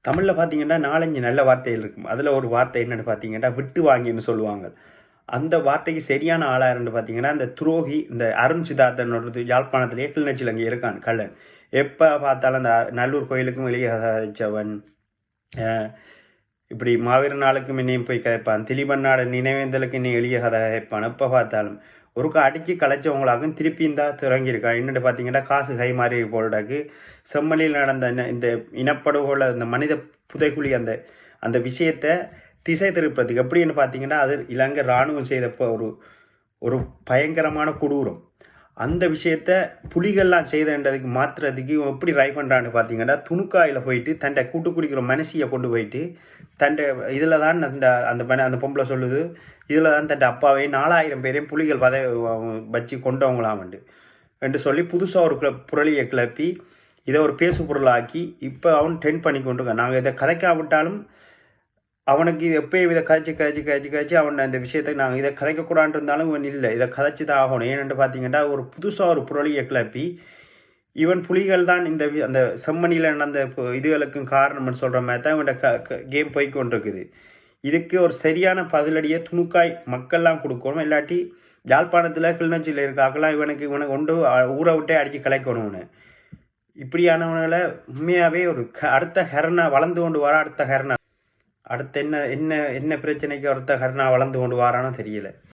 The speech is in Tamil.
தமிழ்ல பார்த்தீங்கன்னா, 4, 5 நல்ல வார்த்தைகள் இருக்கும். அதுல ஒரு வார்த்தை என்னன்னு பார்த்தீங்கன்னா, விட்டு வாங்கின்னு சொல்லுவாங்க. அந்த வார்த்தைக்கு சரியான ஆளா யாருன்னு பார்த்தீங்கன்னா, இந்த துரோகி இந்த அருண் சித்தார்த்தன் ஒரு யாழ்ப்பாணத்திலேயே கிளிநொச்சியில அங்க இருக்கான் கள்ளன். எப்ப பார்த்தாலும் அந்த நல்லூர் கோயிலுக்கும் வெளியே சாதிச்சவன். அ இப்படி மாவீரர் நாளுக்கு முன்னையும் போய் கதைப்பான். திலீபன்னாட நினைவேந்தலுக்கு இன்னும் எளிய கதை கதைப்பான். எப்ப பார்த்தாலும். ஒருக்கா அடிச்சு கலைச்சவங்களாகவும் திருப்பியும் தான் தொடங்கியிருக்கான். என்னன்னு பார்த்தீங்கன்னா, காசு கை மாறி போலடாக்கு செம்மணியில் நடந்த இந்த இனப்படுகொலை இந்த மனித புதைகுழி அந்த அந்த விஷயத்த திசை திருப்பதுக்கு எப்படின்னு பார்த்தீங்கன்னா, அது இலங்கை இராணுவம் செய்த ஒரு ஒரு பயங்கரமான கொடூரம். அந்த விஷயத்த புலிகள்லாம் செய்தன்றதுக்கு மாத்துறதுக்கு இவன் எப்படி ட்ரை பண்றான்னு பார்த்தீங்கன்னா, துணுக்காயில போயிட்டு தன்னை கூட்டு குடிக்கிற மனுஷிய கொண்டு போயிட்டு தன்னை இதுல தான் அந்த பொம்பளை சொல்லுது, இதுல தான் தன் அப்பாவையும் 4000 பேரையும் புலிகள் வச்சு கொண்டவங்களாம் என்று சொல்லி புதுசா ஒரு புரளியை கிளப்பி இதை ஒரு பேசு பொருளாக்கி இப்போ அவன் ட்ரெண்ட் பண்ணி கொண்டு இருக்கான். நாங்கள் இதை கதைக்காவிட்டாலும் அவனுக்கு இது எப்பயும் இதை கதைச்சு அவன் அந்த விஷயத்தை நாங்கள் இதை கதைக்கக்கூடாது இருந்தாலும் இவன் இல்லை, இதை கதைச்சு தான் ஆகணும். ஏன்னு பார்த்தீங்கன்னா ஒரு புதுசாக ஒரு புரளியை கிளப்பி இவன் புலிகள் தான் இந்த அந்த செம்மணியில் நடந்த இதுகளுக்கும் காரணம்னு சொல்கிற மாதிரி தான் இவன் கேம் போய் கொண்டிருக்குது. இதுக்கு ஒரு சரியான பதிலடியை துணுக்காய் மக்கள்லாம் கொடுக்கணும். இல்லாட்டி யாழ்ப்பாணத்தில் கிளிநொச்சியில் இருக்காக்கெல்லாம் இவனை கொண்டு ஊரை விட்டே அடித்து கலைக்கணும்னு. இப்படியானவங்களை உண்மையாகவே ஒரு அடுத்த ஹெர்னா வளர்ந்து கொண்டு வர அடுத்த ஹெர்னா அடுத்த என்ன என்ன என்ன பிரச்சனைக்கு அடுத்த ஹெர்னா வளர்ந்து கொண்டு வரானோ தெரியல.